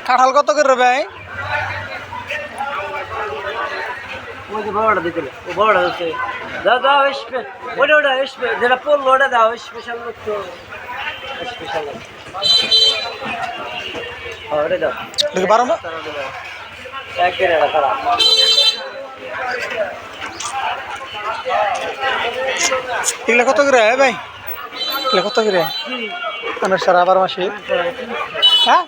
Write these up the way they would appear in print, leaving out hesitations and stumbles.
কাঁঠাল কত করে ভাই? ওই যে বড়টা দিতে ও বড়টা হচ্ছে দাও দাও ওটা যেটা পড়লো ওটা দাও স্পেশাল লোক তো স্পেশাল ওটা দাও দেখি বারো না একের এটা তারা এগুলা কত করে ভাই? এগুলা কত করে আমার সারা 12 মাসে? হ্যাঁ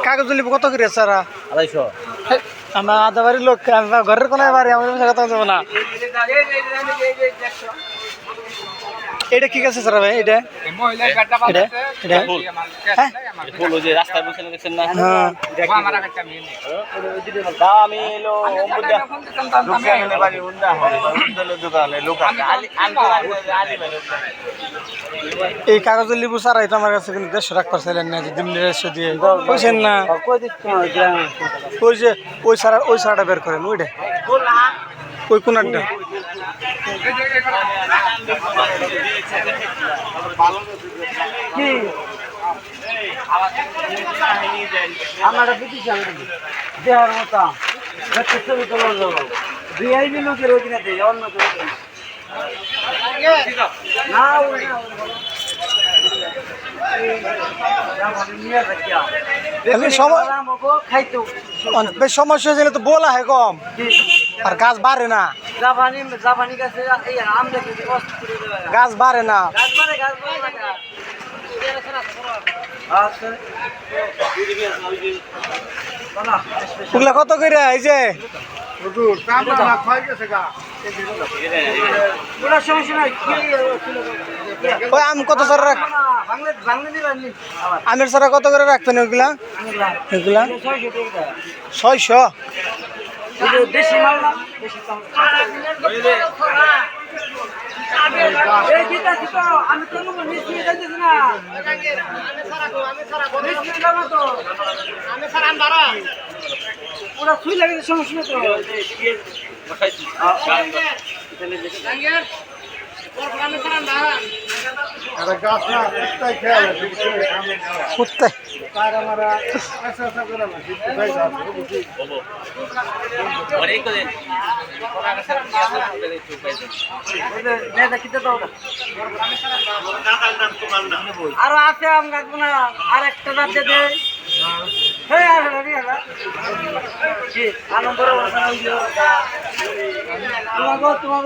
কাগজ লিব কত করে সারা? 250 আমার আধা বাড়ির লোক ঘরের কোনায় বাড়ি আমার কথা যাবো না। এটা কি আছে স্যার ভাই? এটা এই কাগজের লিবু সারাই তো আমার কাছে কিন্তু 150 টাকা পারছিলেন না, যদি 150 দিয়ে বুঝছেন না? ওই সারাটা বের করেন, ওইটা ওই কোনারটা আমার দেহার মতো ছবি তোলার যাবো বিআইবি লোকের ওইখানে দেয় অন্য না সমস্যা হয়েছিল তো বলা হয় কম আর গাছ বাড়ে না, জাপানি গাছে গাছ বাড়ে না। ওগুলা কত করে? এই যে ওই আম কত সারা রাখ, আমের সারা কত করে রাখতেন ওইগুলা? এগুলা 600। দেশি মাল না আমি তো ওরা সুই লাগে সমস্যা তো আরো আছে আম রাখবো না, আর একটা রাজ্যে দেয় আনন্দ তোমার